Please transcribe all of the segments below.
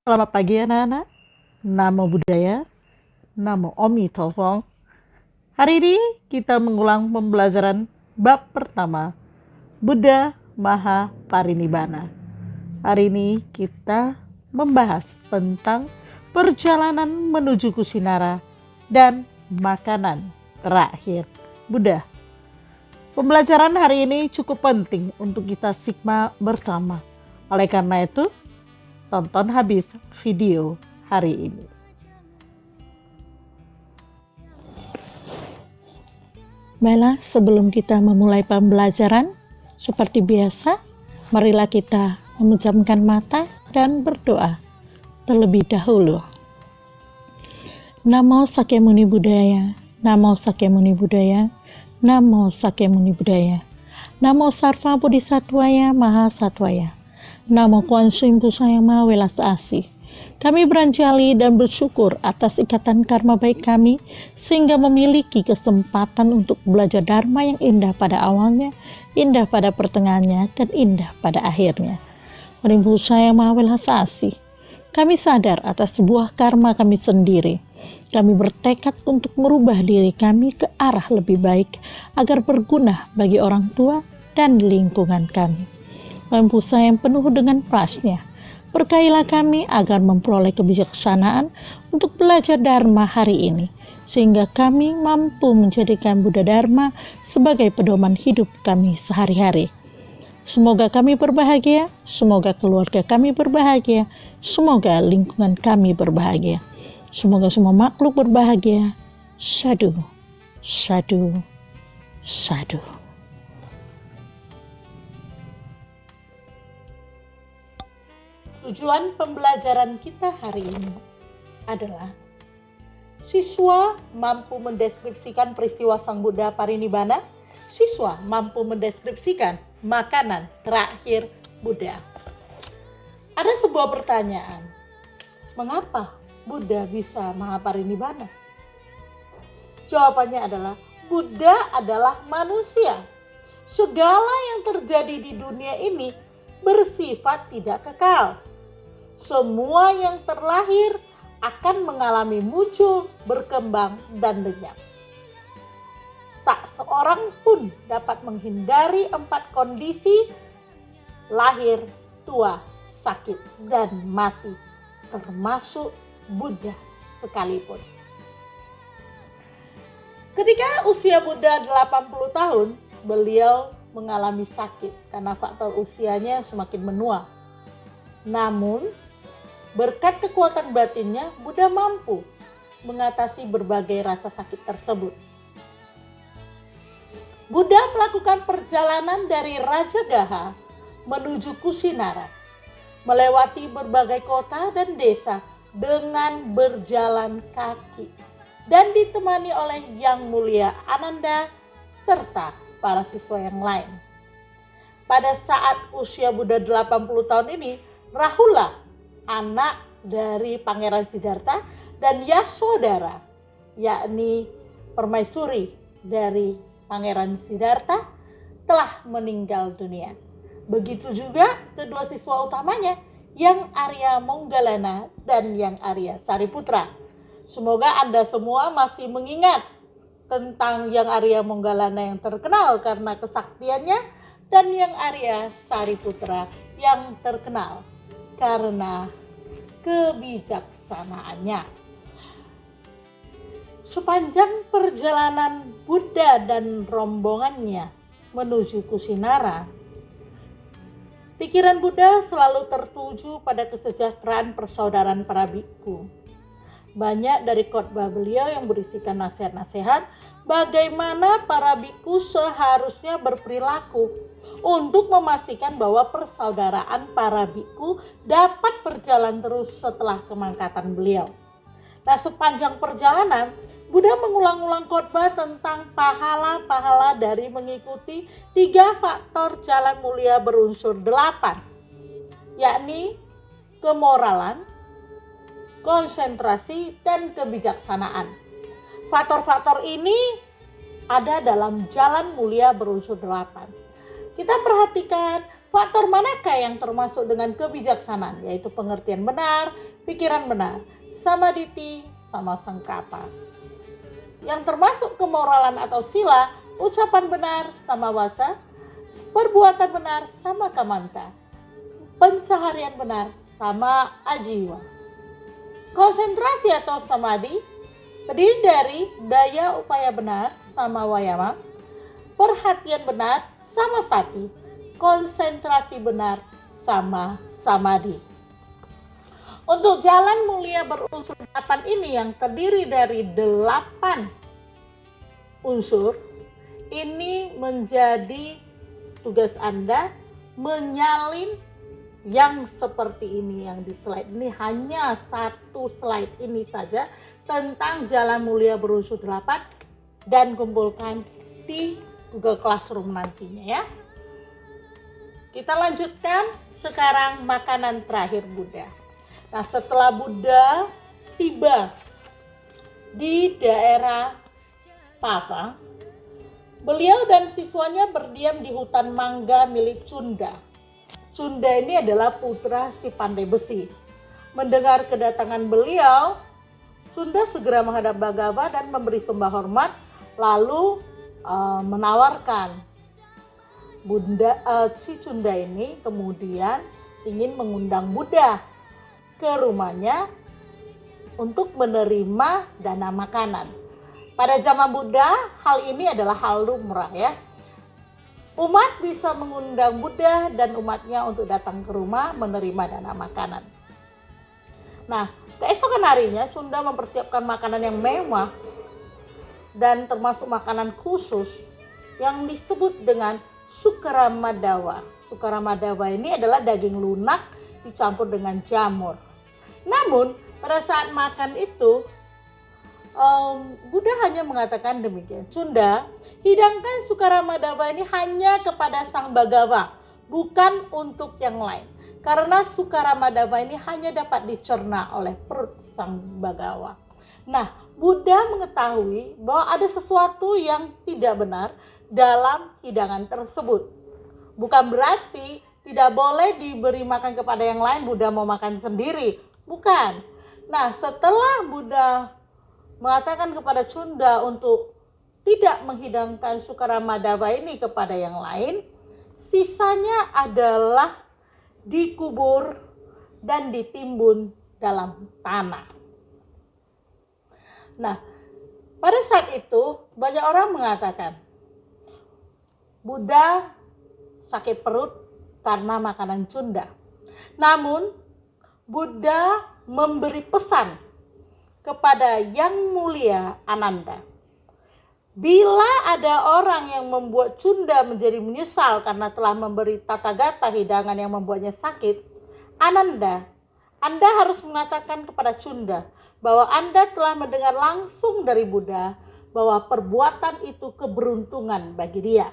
Selamat pagi anak-anak. Namo Buddhaya, Namo Omi Tofong. Hari ini kita mengulang pembelajaran bab pertama, Buddha Maha Parinibbana. Hari ini kita membahas tentang perjalanan menuju Kusinara dan makanan terakhir Buddha. Pembelajaran hari ini cukup penting untuk kita simak bersama. Oleh karena itu, tonton habis video hari ini. Baiklah, sebelum kita memulai pembelajaran, seperti biasa, marilah kita memejamkan mata dan berdoa terlebih dahulu. Namo Sakyamuni Buddhaya, Namo Sakyamuni Buddhaya, Namo Sakyamuni Buddhaya, Namo Sarva Bodhisattvaya Maha Sattvaya, Namo Kuan Suim Pusaya Maha Welas Asih. Kami beranjali dan bersyukur atas ikatan karma baik kami, sehingga memiliki kesempatan untuk belajar Dharma yang indah pada awalnya, indah pada pertengahannya, dan indah pada akhirnya. Rimpu saya Maha Welas Asih. Kami sadar atas sebuah karma kami sendiri. Kami bertekad untuk merubah diri kami ke arah lebih baik, agar berguna bagi orang tua dan lingkungan kami. Rimpu saya yang penuh dengan prasnya, berkailah kami agar memperoleh kebijaksanaan untuk belajar Dharma hari ini, sehingga kami mampu menjadikan Buddha Dharma sebagai pedoman hidup kami sehari-hari. Semoga kami berbahagia, semoga keluarga kami berbahagia, semoga lingkungan kami berbahagia. Semoga semua makhluk berbahagia. Sadhu, sadhu, sadhu. Tujuan pembelajaran kita hari ini adalah siswa mampu mendeskripsikan peristiwa Sang Buddha Parinibbana, siswa mampu mendeskripsikan makanan terakhir Buddha. Ada sebuah pertanyaan, mengapa Buddha bisa Maha Parinibbana? Jawabannya adalah Buddha adalah manusia. Segala yang terjadi di dunia ini bersifat tidak kekal. Semua yang terlahir akan mengalami muncul, berkembang, dan lenyap. Tak seorang pun dapat menghindari 4 kondisi: lahir, tua, sakit, dan mati, termasuk Buddha sekalipun. Ketika usia Buddha 80 tahun, beliau mengalami sakit karena faktor usianya semakin menua. Namun, berkat kekuatan batinnya, Buddha mampu mengatasi berbagai rasa sakit tersebut. Buddha melakukan perjalanan dari Rajagaha menuju Kusinara, melewati berbagai kota dan desa dengan berjalan kaki, dan ditemani oleh Yang Mulia Ananda serta para siswa yang lain. Pada saat usia Buddha 80 tahun ini, Rahula, anak dari Pangeran Siddhartha, dan Yasodhara, yakni permaisuri dari Pangeran Siddhartha, telah meninggal dunia. Begitu juga kedua siswa utamanya, Yang Arya Monggalana dan Yang Arya Sariputra. Semoga Anda semua masih mengingat tentang Yang Arya Monggalana yang terkenal karena kesaktiannya, dan Yang Arya Sariputra yang terkenal karena kebijaksanaannya. Sepanjang perjalanan Buddha dan rombongannya menuju Kusinara, pikiran Buddha selalu tertuju pada kesejahteraan persaudaraan para bhikkhu. Banyak dari khotbah beliau yang berisikan nasihat-nasihat bagaimana para bhikkhu seharusnya berperilaku untuk memastikan bahwa persaudaraan para bhikkhu dapat berjalan terus setelah kemangkatan beliau. Nah, sepanjang perjalanan, Buddha mengulang-ulang khotbah tentang pahala-pahala dari mengikuti 3 faktor jalan mulia berunsur 8, yakni kemoralan, konsentrasi, dan kebijaksanaan. Faktor-faktor ini ada dalam jalan mulia berunsur 8. Kita perhatikan Faktor manakah yang termasuk dengan kebijaksanaan? Yaitu pengertian benar, pikiran benar, samaditi, sama sangkapa. Yang termasuk kemoralan atau sila, ucapan benar sama wasa, perbuatan benar sama kamanta, pencaharian benar sama ajiwa. Konsentrasi atau samadhi terdiri dari daya upaya benar sama wayama, perhatian benar sama sati, konsentrasi benar sama samadhi. Untuk jalan mulia berunsur 8 ini yang terdiri dari 8 unsur, ini menjadi tugas Anda menyalin yang seperti ini yang di slide ini, hanya satu slide ini saja tentang jalan mulia berunsur 8 dan kumpulkan di Google Classroom nantinya ya. Kita lanjutkan sekarang makanan terakhir Buddha. Nah, setelah Buddha tiba di daerah Pava, beliau dan siswanya berdiam di hutan mangga milik Cunda. Cunda ini adalah putra si pandai besi. Mendengar kedatangan beliau, Cunda segera menghadap Bhaggava dan memberi sembah hormat, lalu menawarkan si Cunda ini kemudian ingin mengundang Buddha ke rumahnya untuk menerima dana makanan. Pada zaman Buddha, hal ini adalah hal lumrah ya. Umat bisa mengundang Buddha dan umatnya untuk datang ke rumah menerima dana makanan. Nah, keesokan harinya Cunda mempersiapkan makanan yang mewah dan termasuk makanan khusus yang disebut dengan Sukaramadawa. Sukaramadawa ini adalah daging lunak dicampur dengan jamur. Namun pada saat makan itu Buddha hanya mengatakan demikian, Cunda, hidangkan Sukaramadawa ini hanya kepada Sang Bhaggava, bukan untuk yang lain. Karena Sukaramadawa ini hanya dapat dicerna oleh perut Sang Bhaggava. Nah, Buddha mengetahui bahwa ada sesuatu yang tidak benar dalam hidangan tersebut. Bukan berarti tidak boleh diberi makan kepada yang lain, Buddha mau makan sendiri. Bukan. Nah, setelah Buddha mengatakan kepada Cunda untuk tidak menghidangkan Sukaramadawa ini kepada yang lain, sisanya adalah dikubur dan ditimbun dalam tanah. Nah, pada saat itu banyak orang mengatakan Buddha sakit perut karena makanan Cunda. Namun Buddha memberi pesan kepada Yang Mulia Ananda. Bila ada orang yang membuat Cunda menjadi menyesal karena telah memberi Tathagata hidangan yang membuatnya sakit, Ananda, Anda harus mengatakan kepada Cunda bahwa Anda telah mendengar langsung dari Buddha bahwa perbuatan itu keberuntungan bagi dia.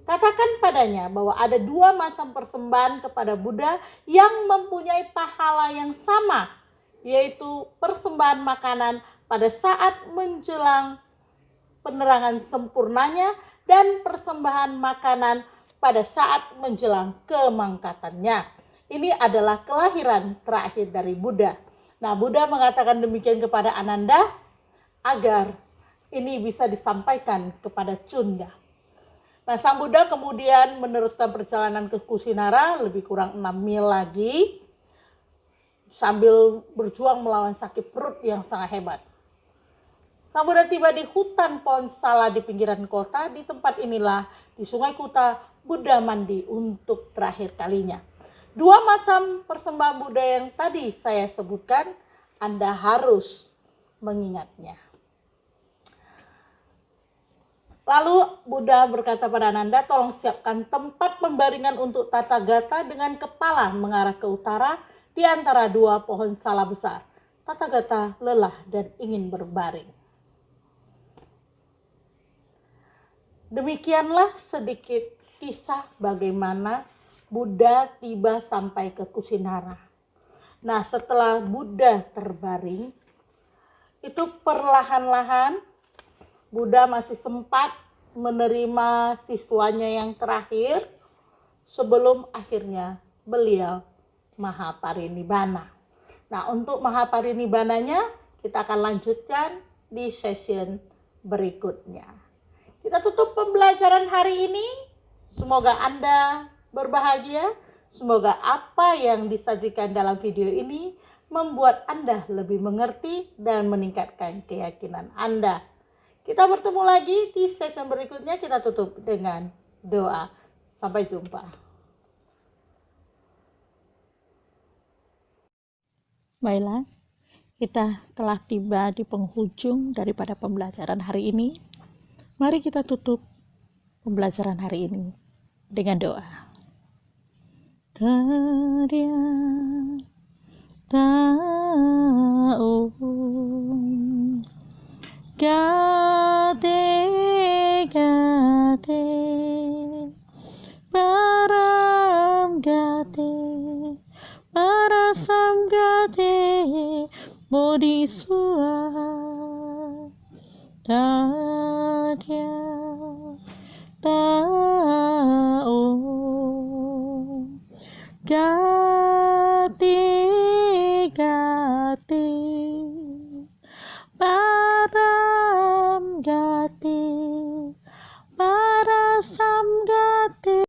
Katakan padanya bahwa ada 2 macam persembahan kepada Buddha yang mempunyai pahala yang sama, yaitu persembahan makanan pada saat menjelang penerangan sempurnanya dan persembahan makanan pada saat menjelang kemangkatannya. Ini adalah kelahiran terakhir dari Buddha. Nah, Buddha mengatakan demikian kepada Ananda agar ini bisa disampaikan kepada Cunda. Nah, Sang Buddha kemudian meneruskan perjalanan ke Kusinara lebih kurang 6 mil lagi sambil berjuang melawan sakit perut yang sangat hebat. Sang Buddha tiba di hutan pohon sala di pinggiran kota. Di tempat inilah di Sungai Kuta Buddha mandi untuk terakhir kalinya. 2 macam persembahan Buddha yang tadi saya sebutkan, Anda harus mengingatnya. Lalu Buddha berkata pada Ananda, tolong siapkan tempat pembaringan untuk Tathagata dengan kepala mengarah ke utara di antara 2 pohon sala besar. Tathagata lelah dan ingin berbaring. Demikianlah sedikit kisah bagaimana Buddha tiba sampai ke Kusinara. Nah, setelah Buddha terbaring, itu perlahan-lahan Buddha masih sempat menerima siswanya yang terakhir sebelum akhirnya beliau Mahaparinibbana. Nah, untuk Mahaparinibbananya kita akan lanjutkan di session berikutnya. Kita tutup pembelajaran hari ini. Semoga Anda berbahagia. Semoga apa yang disajikan dalam video ini membuat Anda lebih mengerti dan meningkatkan keyakinan Anda. Kita bertemu lagi di session berikutnya. Kita tutup dengan doa. Sampai jumpa. Baiklah, kita telah tiba di penghujung daripada pembelajaran hari ini. Mari kita tutup pembelajaran hari ini dengan doa. Karya Ta'um Gate Gate Param Gate Parasam Gate Bodhisua Dadya Ta'um Gate Gate Param Gate Parasam Gate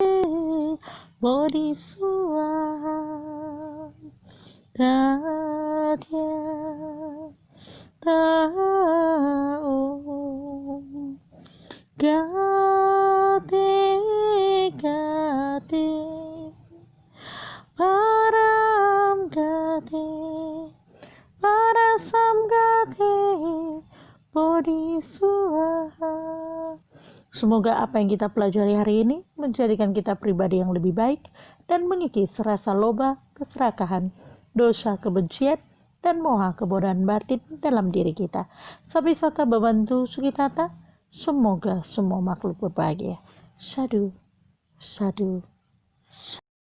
Bodhisua Dadya Ta'um Gate Gate Param Gate Parasam Gate Bodhisua. Semoga apa yang kita pelajari hari ini menjadikan kita pribadi yang lebih baik dan mengikis rasa loba, keserakahan, dosa, kebencian, dan moha kebodohan batin dalam diri kita. Sabisata Babantu Sukitata, semoga semua makhluk berbahagia. Sadhu, sadhu.